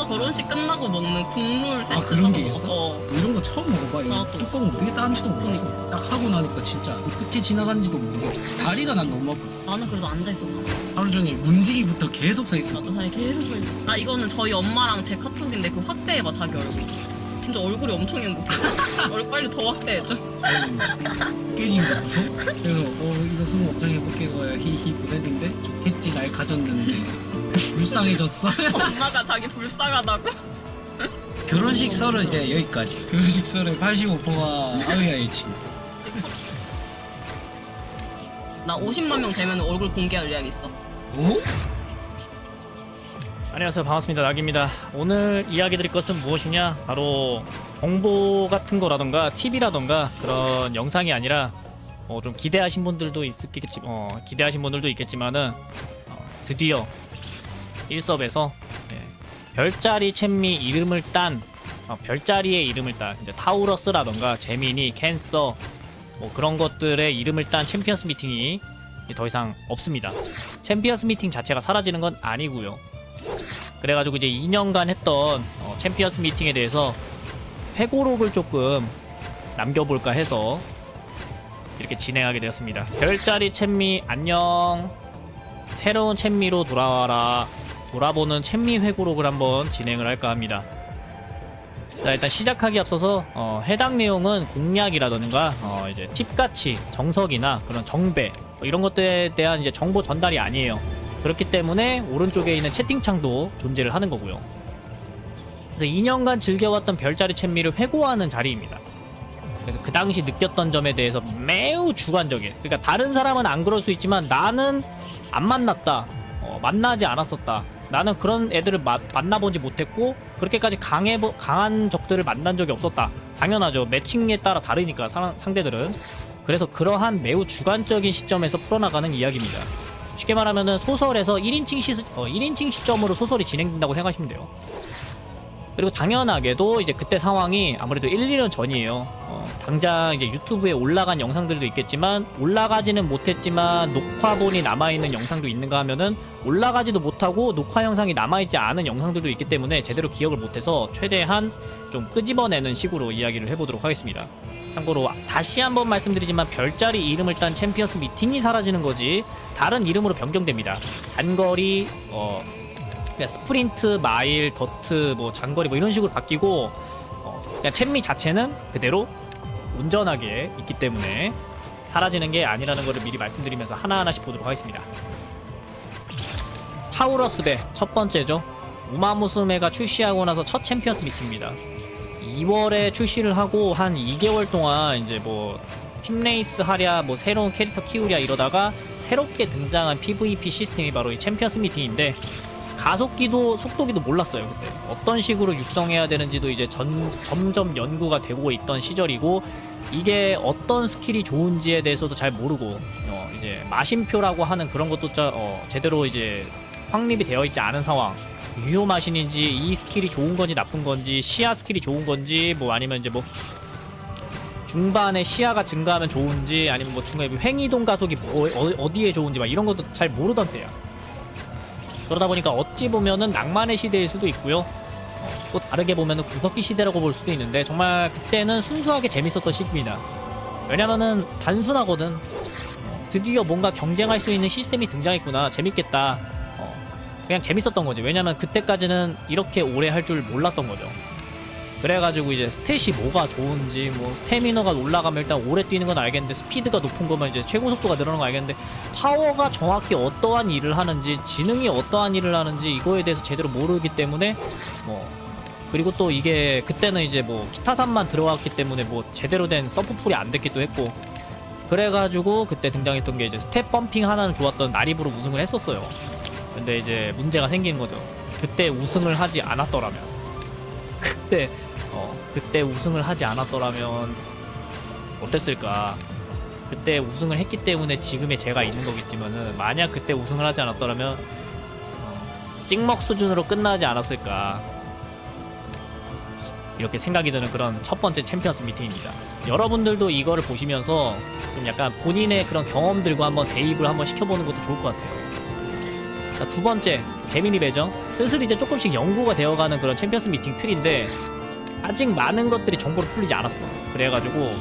결혼식 끝나고 먹는 국룰 세트 그런 사서 게 먹었어. 있어? 이런 거 처음 먹어봐. 이거 나도. 뚜껑 어떻게 딴지도 몰랐어. 딱 하고 나니까 진짜 어떻게 지나간지도 모르겠어. 다리가 난 너무 아파. 나는 그래도 앉아있었나 봐. 하루 종일 문지기부터 계속 서 있어. 나도 사실 계속 서 있어. 이거는 저희 엄마랑 제 카톡인데 그 확대해봐 자기 얼굴. 진짜 얼굴이 엄청 행복해. 얼굴 빨리 더 확대해줘. 깨진 거 무서워? 그래서 이거 수능 업장 해볼게 거야 히히 보냈는데 좋겠지 날 가졌는데 불쌍해졌어. 엄마가 자기 불쌍하다고? 결혼식 썰은 이제 여기까지. 결혼식 썰의 85%가 아우야의 친구. 나 50만 명 되면 얼굴 공개할 예약 있어. 오? 안녕하세요, 반갑습니다. 낙입니다. 오늘 이야기 드릴 것은 무엇이냐, 바로 정보 같은 거라던가 팁이라던가 그런 영상이 아니라 좀 기대하신 분들도 기대하신 분들도 있겠지만은 드디어 1섭에서 별자리 챔미 이름을 딴 별자리의 이름을 딴 이제 타우러스라던가 제미니, 캔서 뭐 그런 것들의 이름을 딴 챔피언스 미팅이 더 이상 없습니다. 챔피언스 미팅 자체가 사라지는 건 아니고요. 그래가지고 이제 2년간 했던 챔피언스 미팅에 대해서 회고록을 조금 남겨볼까 해서 이렇게 진행하게 되었습니다. 별자리 챔미 안녕. 새로운 챔미로 돌아와라. 돌아보는 챔미 회고록을 한번 진행을 할까 합니다. 자, 일단 시작하기 앞서서 해당 내용은 공략이라던가 이제 팁같이 정석이나 그런 정배 이런 것들에 대한 이제 정보 전달이 아니에요. 그렇기 때문에 오른쪽에 있는 채팅창도 존재를 하는 거고요. 그래서 2년간 즐겨왔던 별자리 챔미를 회고하는 자리입니다. 그래서 그 당시 느꼈던 점에 대해서 매우 주관적이에요. 그러니까 다른 사람은 안 그럴 수 있지만 나는 안 만났다. 만나지 않았었다. 나는 그런 애들을 만나보지 못했고 그렇게까지 강한 적들을 만난 적이 없었다. 당연하죠. 매칭에 따라 다르니까 상대들은. 그래서 그러한 매우 주관적인 시점에서 풀어나가는 이야기입니다. 쉽게 말하면은 소설에서 1인칭 시점으로 소설이 진행된다고 생각하시면 돼요. 그리고 당연하게도 이제 그때 상황이 아무래도 1, 2년 전이에요. 당장 이제 유튜브에 올라간 영상들도 있겠지만 올라가지는 못했지만 녹화본이 남아있는 영상도 있는가 하면은 올라가지도 못하고 녹화 영상이 남아있지 않은 영상들도 있기 때문에 제대로 기억을 못해서 최대한 좀 끄집어내는 식으로 이야기를 해보도록 하겠습니다. 참고로 다시 한번 말씀드리지만 별자리 이름을 딴 챔피언스 미팅이 사라지는 거지 다른 이름으로 변경됩니다. 단거리, 그냥 스프린트, 마일, 더트, 뭐 장거리 뭐 이런 식으로 바뀌고 그냥 챔미 자체는 그대로 온전하게 있기 때문에 사라지는 게 아니라는 것을 미리 말씀드리면서 하나하나씩 보도록 하겠습니다. 타우러스 배 첫 번째죠. 우마무스메가 출시하고 나서 첫 챔피언스 미팅입니다. 2월에 출시를 하고 한 2개월 동안 이제 뭐 팀레이스 하랴 뭐 새로운 캐릭터 키우랴 이러다가 새롭게 등장한 PVP 시스템이 바로 이 챔피언스 미팅인데 가속기도 속도기도 몰랐어요. 그때 어떤 식으로 육성해야 되는지도 이제 점점 연구가 되고 있던 시절이고 이게 어떤 스킬이 좋은지에 대해서도 잘 모르고 이제 마심표라고 하는 그런 것도 제대로 이제 확립이 되어 있지 않은 상황. 유효 마신인지 이 스킬이 좋은 건지 나쁜 건지 시야 스킬이 좋은 건지 뭐 아니면 이제 뭐 중반에 시야가 증가하면 좋은지 아니면 뭐 중간에 횡이동 가속이 어디에 좋은지 막 이런 것도 잘 모르던 때야. 그러다 보니까 어찌 보면은 낭만의 시대일 수도 있고요. 또 다르게 보면은 구석기 시대라고 볼 수도 있는데 정말 그때는 순수하게 재밌었던 시기입니다. 왜냐면은 단순하거든. 드디어 뭔가 경쟁할 수 있는 시스템이 등장했구나. 재밌겠다. 그냥 재밌었던 거지. 왜냐면 그때까지는 이렇게 오래 할 줄 몰랐던 거죠. 그래가지고 이제 스탯이 뭐가 좋은지 뭐 스태미너가 올라가면 일단 오래 뛰는 건 알겠는데 스피드가 높은 거면 이제 최고 속도가 늘어나는 거 알겠는데 파워가 정확히 어떠한 일을 하는지 지능이 어떠한 일을 하는지 이거에 대해서 제대로 모르기 때문에 그리고 또 이게 그때는 이제 뭐 기타산만 들어갔기 때문에 뭐 제대로 된 서프풀이 안 됐기도 했고 그래가지고 그때 등장했던 게 이제 스텝 펌핑 하나는 좋았던 나리브로 우승을 했었어요. 근데 이제 문제가 생기는 거죠. 그때 우승을 하지 않았더라면 그때 우승을 하지 않았더라면 어땠을까. 그때 우승을 했기 때문에 지금의 제가 있는 거겠지만은 만약 그때 우승을 하지 않았더라면 찍먹 수준으로 끝나지 않았을까 이렇게 생각이 드는 그런 첫 번째 챔피언스 미팅입니다. 여러분들도 이거를 보시면서 좀 약간 본인의 그런 경험들과 한번 대입을 한번 시켜보는 것도 좋을 것 같아요. 자, 두 번째 재민이 배정. 슬슬 이제 조금씩 연구가 되어가는 그런 챔피언스 미팅 틀인데 아직 많은 것들이 정보로 풀리지 않았어. 그래가지고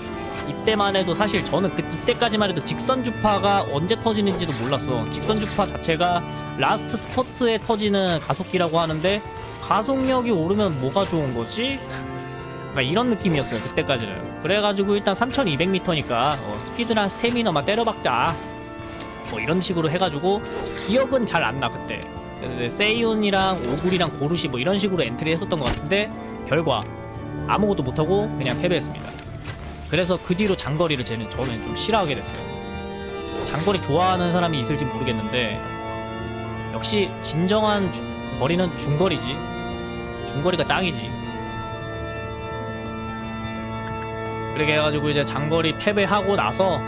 이때만 해도 사실 저는 이때까지만 해도 직선 주파가 언제 터지는지도 몰랐어. 직선 주파 자체가 라스트 스퍼트에 터지는 가속기라고 하는데 가속력이 오르면 뭐가 좋은 거지? 그러니까 이런 느낌이었어요 그때까지는. 그래가지고 일단 3200m니까 스피드랑 스태미너만 때려박자 뭐 이런 식으로 해가지고 기억은 잘 안 나 그때. 세이온이랑 오굴이랑 고르시 뭐 이런 식으로 엔트리 했었던 것 같은데 결과 아무것도 못하고 그냥 패배했습니다. 그래서 그 뒤로 장거리를 저는 좀 싫어하게 됐어요. 장거리 좋아하는 사람이 있을지 모르겠는데 역시 진정한 거리는 중거리지. 중거리가 짱이지. 그렇게 해가지고 이제 장거리 패배하고 나서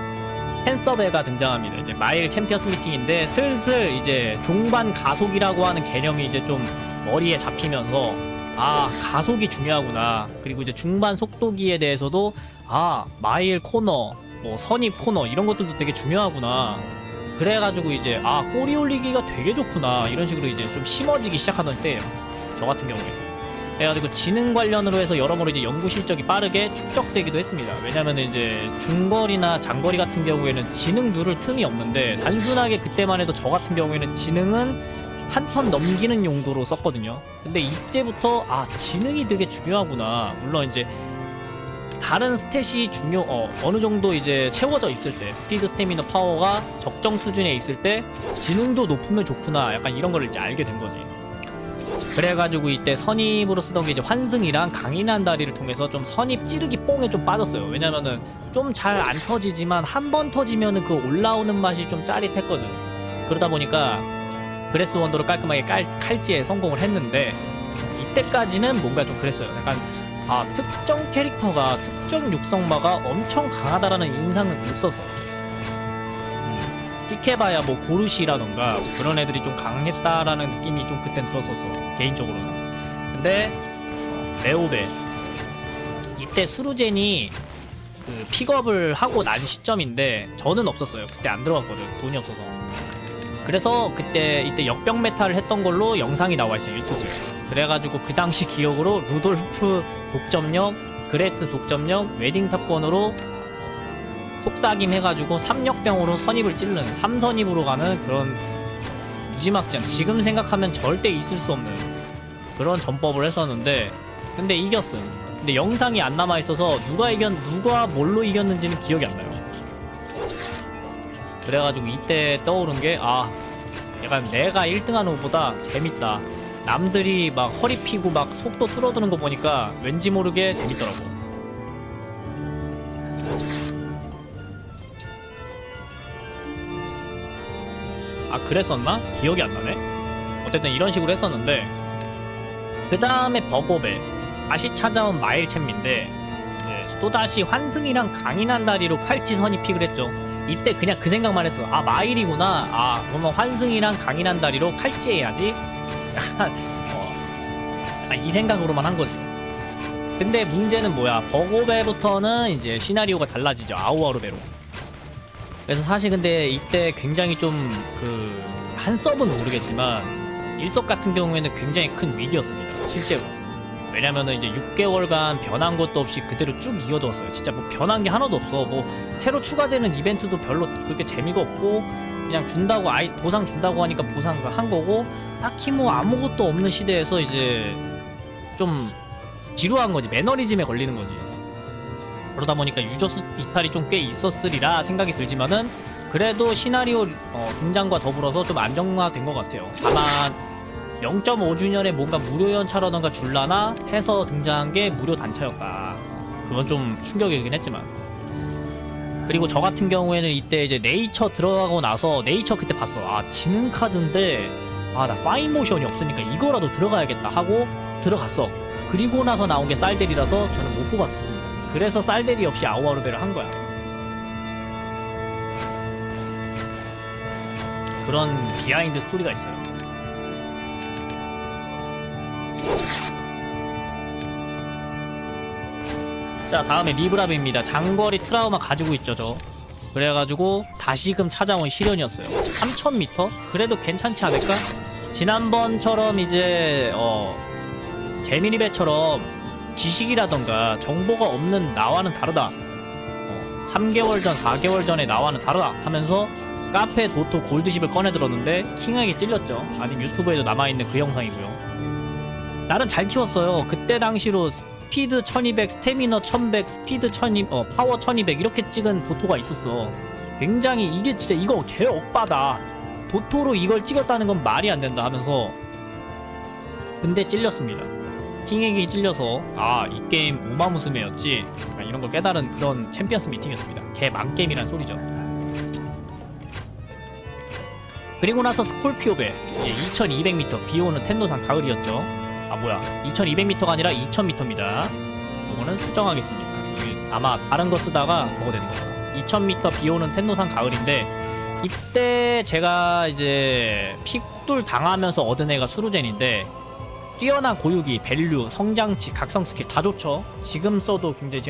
펜서베가 등장합니다. 이제 마일 챔피언스 미팅인데 슬슬 이제 종반 가속이라고 하는 개념이 이제 좀 머리에 잡히면서 아 가속이 중요하구나. 그리고 이제 중반 속도기에 대해서도 아 마일 코너 뭐 선입 코너 이런 것들도 되게 중요하구나. 그래가지고 이제 아 꼬리 올리기가 되게 좋구나 이런 식으로 이제 좀 심어지기 시작하던 때예요 저 같은 경우에. 그래가지고 지능 관련으로 해서 여러모로 이제 연구 실적이 빠르게 축적되기도 했습니다. 왜냐면 이제 중거리나 장거리 같은 경우에는 지능 누를 틈이 없는데 단순하게 그때만 해도 저 같은 경우에는 지능은 한 턴 넘기는 용도로 썼거든요. 근데 이때부터 아 지능이 되게 중요하구나. 물론 이제 다른 스탯이 어느 정도 이제 채워져 있을 때 스피드, 스태미너, 파워가 적정 수준에 있을 때 지능도 높으면 좋구나. 약간 이런 걸 이제 알게 된 거지. 그래가지고 이때 선입으로 쓰던 게 이제 환승이랑 강인한 다리를 통해서 좀 선입 찌르기 뽕에 좀 빠졌어요. 왜냐면은 좀 잘 안 터지지만 한 번 터지면은 그 올라오는 맛이 좀 짜릿했거든. 그러다 보니까 그레스 원더로 깔끔하게 칼지에 성공을 했는데 이때까지는 뭔가 좀 그랬어요. 약간 아 특정 캐릭터가 특정 육성마가 엄청 강하다라는 인상을 있어서 띠케바야 뭐 고르시라던가 뭐 그런 애들이 좀 강했다라는 느낌이 좀 그땐 들었었어 개인적으로는. 근데 레오베 이때 수루젠이 그 픽업을 하고 난 시점인데 저는 없었어요. 그때 안 들어갔거든 돈이 없어서. 그래서 이때 역병 메탈을 했던 걸로 영상이 나와 있어요 유튜브에. 그래가지고 그 당시 기억으로 루돌프 독점력, 그레스 독점력, 웨딩탑권으로 속삭임 해가지고 3역병으로 선입을 찌르는 3선입으로 가는 그런 무지막지한 지금 생각하면 절대 있을 수 없는 그런 전법을 했었는데 근데 이겼음. 근데 영상이 안 남아있어서 누가 뭘로 이겼는지는 기억이 안 나요. 그래가지고 이때 떠오른 게 아 약간 내가 1등하는 것보다 재밌다. 남들이 막 허리 피고 막 속도 틀어드는 거 보니까 왠지 모르게 재밌더라고. 아 그랬었나? 기억이 안 나네. 어쨌든 이런 식으로 했었는데 그 다음에 버거베 다시 찾아온 마일 챔인데 또다시 환승이랑 강인한 다리로 칼치 선입픽을 했죠. 이때 그냥 그 생각만 했어. 아 마일이구나. 아 그러면 환승이랑 강인한 다리로 칼치 해야지. 약간 이 생각으로만 한 거지. 근데 문제는 뭐야? 버고베부터는 이제 시나리오가 달라지죠. 아우아르베로. 그래서 사실 근데 이때 굉장히 좀 한 섭은 모르겠지만 일섭 같은 경우에는 굉장히 큰 위기였습니다. 실제로. 왜냐면은 이제 6개월간 변한 것도 없이 그대로 쭉 이어졌어요. 진짜 뭐 변한 게 하나도 없어. 뭐 새로 추가되는 이벤트도 별로 그렇게 재미가 없고 그냥 준다고 보상 준다고 하니까 보상 한 거고 딱히 뭐 아무것도 없는 시대에서 이제 좀 지루한 거지. 매너리즘에 걸리는 거지. 그러다 보니까 유저 수 이탈이 좀 꽤 있었으리라 생각이 들지만은 그래도 시나리오 등장과 더불어서 좀 안정화된 것 같아요. 다만 0.5주년에 뭔가 무료 연차라던가 줄라나 해서 등장한 게 무료 단차였다. 그건 좀 충격이긴 했지만. 그리고 저 같은 경우에는 이때 이제 네이처 들어가고 나서 네이처 그때 봤어. 아 지능 카드인데 아 나 파인 모션이 없으니까 이거라도 들어가야겠다 하고 들어갔어. 그리고 나서 나온 게 쌀데리라서 저는 못 뽑았습니다. 그래서 쌀데리 없이 아우아르베를 한 거야. 그런 비하인드 스토리가 있어요. 자 다음에 리브라베입니다. 장거리 트라우마 가지고 있죠 저. 그래가지고 다시금 찾아온 시련이었어요. 3000m? 그래도 괜찮지 않을까? 지난번처럼 이제 재미니배처럼 지식이라던가 정보가 없는 나와는 다르다. 3개월 전, 4개월 전에 나와는 다르다 하면서 카페 도토 골드십을 꺼내 들었는데 킹하게 찔렸죠. 아니면 유튜브에도 남아있는 그 영상이고요. 나름 잘 키웠어요. 그때 당시로 스피드 1200, 스태미너 1100, 스피드 1200, 파워 1200 이렇게 찍은 도토가 있었어. 굉장히 이게 진짜 이거 개 억바다. 도토로 이걸 찍었다는 건 말이 안 된다 하면서 근데 찔렸습니다. 킹에게 찔려서 아, 이 게임 우마무스메였지 이런 걸 깨달은 그런 챔피언스 미팅이었습니다. 개 망게임이란 소리죠. 그리고 나서 스콜피오베 2200m 비오는 텐노산 가을이었죠. 아 뭐야 2200m가 아니라 2000m입니다. 이거는 수정하겠습니다. 아마 다른 거 쓰다가 저거 된 거예요. 2000m 비오는 텐노산 가을인데 이때 제가 이제 픽돌 당하면서 얻은 애가 수루젠인데 뛰어난 고유기, 밸류, 성장치, 각성 스킬 다 좋죠. 지금 써도 굉장히